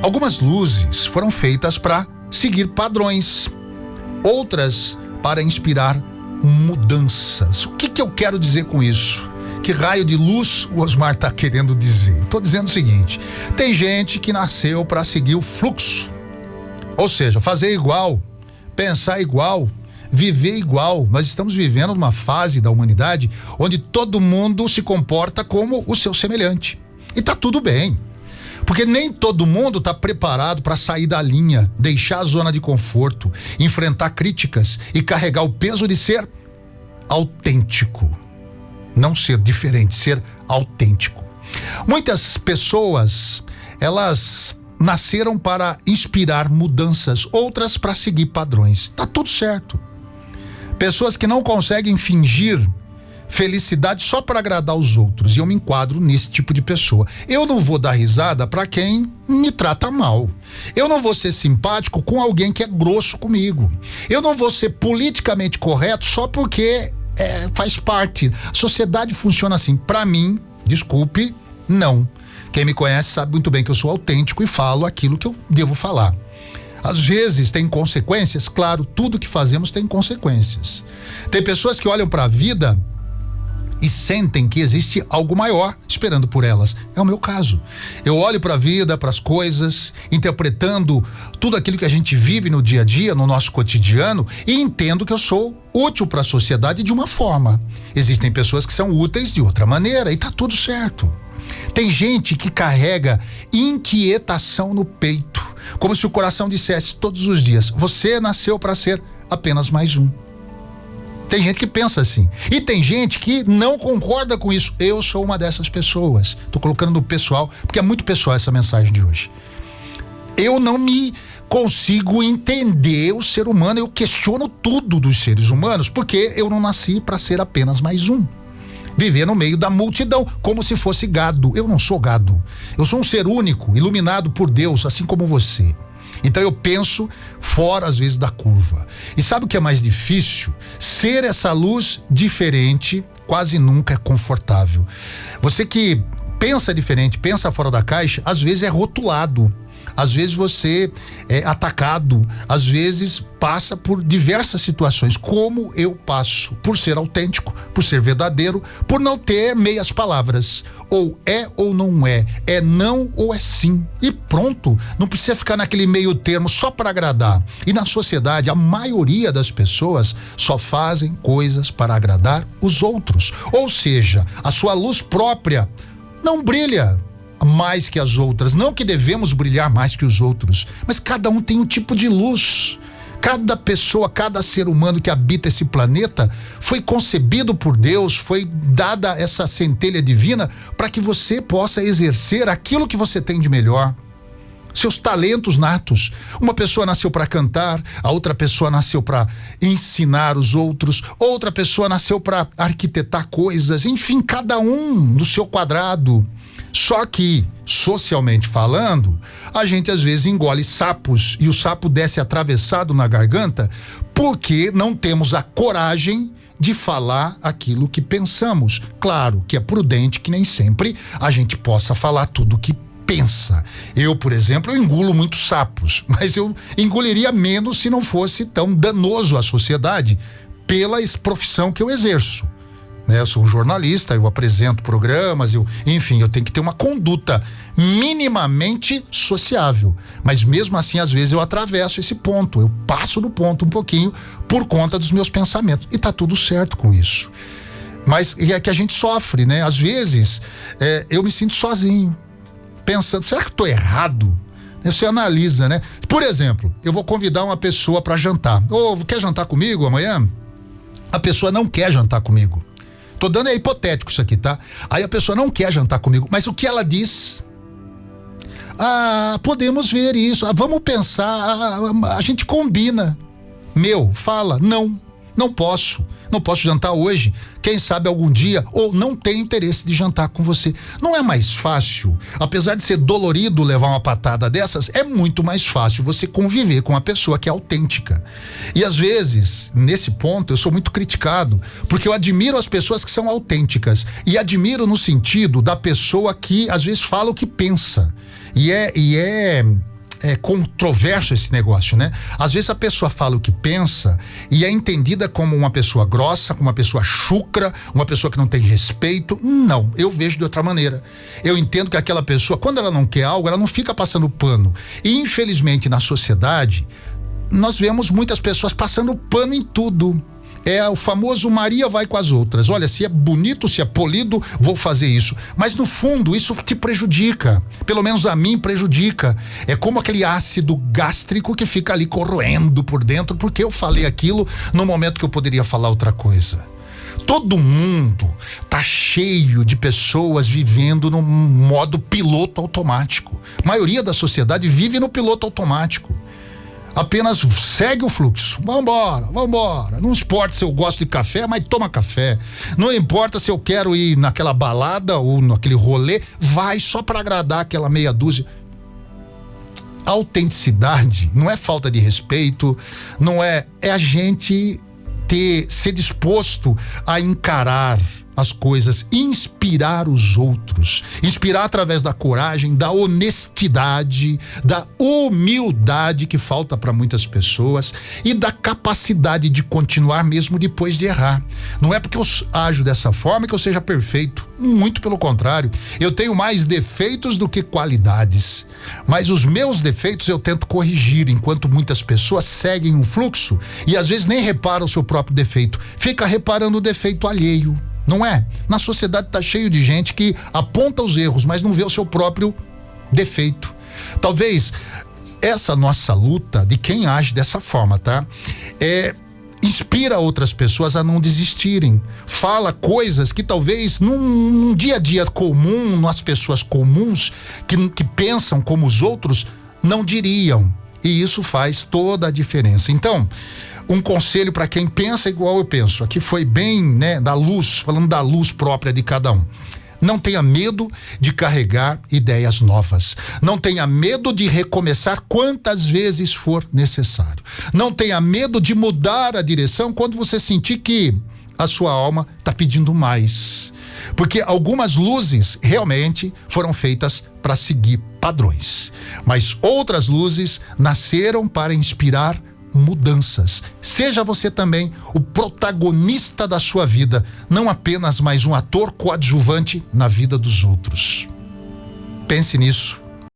Algumas luzes foram feitas para seguir padrões, outras para inspirar mudanças. O que eu quero dizer com isso? Que raio de luz o Osmar está querendo dizer? Estou dizendo o seguinte: tem gente que nasceu para seguir o fluxo, ou seja, fazer igual, pensar igual, viver igual. Nós estamos vivendo numa fase da humanidade onde todo mundo se comporta como o seu semelhante. E tá tudo bem, porque nem todo mundo está preparado para sair da linha, deixar a zona de conforto, enfrentar críticas e carregar o peso de ser autêntico. Não ser diferente, ser autêntico. Muitas pessoas, elas nasceram para inspirar mudanças, outras para seguir padrões. Tá tudo certo. Pessoas que não conseguem fingir felicidade só para agradar os outros, e eu me enquadro nesse tipo de pessoa. Eu não vou dar risada para quem me trata mal. Eu não vou ser simpático com alguém que é grosso comigo. Eu não vou ser politicamente correto só porque faz parte. A sociedade funciona assim. Para mim, desculpe, não. Quem me conhece sabe muito bem que eu sou autêntico e falo aquilo que eu devo falar. Às vezes tem consequências, claro, tudo que fazemos tem consequências. Tem pessoas que olham para a vida e sentem que existe algo maior esperando por elas. É o meu caso. Eu olho para a vida, para as coisas, interpretando tudo aquilo que a gente vive no dia a dia, no nosso cotidiano, e entendo que eu sou útil para a sociedade de uma forma. Existem pessoas que são úteis de outra maneira, e tá tudo certo. Tem gente que carrega inquietação no peito, como se o coração dissesse todos os dias: você nasceu para ser apenas mais um. Tem gente que pensa assim. E tem gente que não concorda com isso. Eu sou uma dessas pessoas. Tô colocando no pessoal, porque é muito pessoal essa mensagem de hoje. Eu não me consigo entender o ser humano. Eu questiono tudo dos seres humanos, porque eu não nasci para ser apenas mais um. Viver no meio da multidão, como se fosse gado. Eu não sou gado. Eu sou um ser único, iluminado por Deus, assim como você. Então eu penso fora, às vezes, da curva. E sabe o que é mais difícil? Ser essa luz diferente quase nunca é confortável. Você que pensa diferente, pensa fora da caixa, às vezes é rotulado. Às vezes você é atacado, às vezes passa por diversas situações, como eu passo, por ser autêntico, por ser verdadeiro, por não ter meias palavras. Ou não é não ou é sim. E pronto, não precisa ficar naquele meio termo só para agradar. E na sociedade, a maioria das pessoas só fazem coisas para agradar os outros. Ou seja, a sua luz própria não brilha mais que as outras. Não que devemos brilhar mais que os outros, mas cada um tem um tipo de luz. Cada pessoa, cada ser humano que habita esse planeta foi concebido por Deus, foi dada essa centelha divina para que você possa exercer aquilo que você tem de melhor. Seus talentos natos. Uma pessoa nasceu para cantar, a outra pessoa nasceu para ensinar os outros, outra pessoa nasceu para arquitetar coisas, enfim, cada um do seu quadrado. Só que, socialmente falando, a gente às vezes engole sapos e o sapo desce atravessado na garganta porque não temos a coragem de falar aquilo que pensamos. Claro que é prudente que nem sempre a gente possa falar tudo o que pensa. Eu, por exemplo, eu engulo muitos sapos, mas eu engoliria menos se não fosse tão danoso à sociedade pela profissão que eu exerço. Eu sou um jornalista, eu apresento programas, enfim, eu tenho que ter uma conduta minimamente sociável. Mas mesmo assim, às vezes eu atravesso esse ponto, eu passo do ponto um pouquinho por conta dos meus pensamentos. E tá tudo certo com isso. Mas é que a gente sofre, né? Às vezes, eu me sinto sozinho, pensando, será que eu tô errado? Você analisa, né? Por exemplo, eu vou convidar uma pessoa para jantar. Quer jantar comigo amanhã? A pessoa não quer jantar comigo. Tô dando hipotético isso aqui, tá? Aí a pessoa não quer jantar comigo, mas o que ela diz? Podemos ver isso, vamos pensar, a gente combina. Fala, não posso jantar hoje, quem sabe algum dia, ou não tenho interesse de jantar com você. Não é mais fácil, apesar de ser dolorido levar uma patada dessas, é muito mais fácil você conviver com uma pessoa que é autêntica. E às vezes, nesse ponto, eu sou muito criticado, porque eu admiro as pessoas que são autênticas, e admiro no sentido da pessoa que às vezes fala o que pensa, e é controverso esse negócio, né? Às vezes a pessoa fala o que pensa e é entendida como uma pessoa grossa, como uma pessoa chucra, uma pessoa que não tem respeito. Não, eu vejo de outra maneira. Eu entendo que aquela pessoa, quando ela não quer algo, ela não fica passando pano. E infelizmente na sociedade, nós vemos muitas pessoas passando pano em tudo. É o famoso Maria vai com as outras. Olha, se é bonito, se é polido, vou fazer isso. Mas no fundo, isso te prejudica. Pelo menos a mim prejudica. É como aquele ácido gástrico que fica ali corroendo por dentro, porque eu falei aquilo no momento que eu poderia falar outra coisa. Todo mundo tá cheio de pessoas vivendo no modo piloto automático. A maioria da sociedade vive no piloto automático. Apenas segue o fluxo. Vambora. Não importa se eu gosto de café, mas toma café. Não importa se eu quero ir naquela balada ou naquele rolê, vai só para agradar aquela meia dúzia. Autenticidade não é falta de respeito, não é a gente ser disposto a encarar as coisas, inspirar os outros, inspirar através da coragem, da honestidade, da humildade que falta para muitas pessoas e da capacidade de continuar mesmo depois de errar. Não é porque eu ajo dessa forma que eu seja perfeito, muito pelo contrário, eu tenho mais defeitos do que qualidades, mas os meus defeitos eu tento corrigir, enquanto muitas pessoas seguem um fluxo e às vezes nem reparam o seu próprio defeito, fica reparando o defeito alheio. Não é? Na sociedade tá cheio de gente que aponta os erros, mas não vê o seu próprio defeito. Talvez essa nossa luta de quem age dessa forma, tá? Inspira outras pessoas a não desistirem. Fala coisas que talvez num dia a dia comum, nas pessoas comuns que pensam como os outros não diriam. E isso faz toda a diferença. Então, um conselho para quem pensa igual eu penso. Aqui foi bem, né, da luz, falando da luz própria de cada um. Não tenha medo de carregar ideias novas. Não tenha medo de recomeçar quantas vezes for necessário. Não tenha medo de mudar a direção quando você sentir que a sua alma está pedindo mais. Porque algumas luzes realmente foram feitas para seguir padrões. Mas outras luzes nasceram para inspirar mudanças. Seja você também o protagonista da sua vida, não apenas mais um ator coadjuvante na vida dos outros. Pense nisso.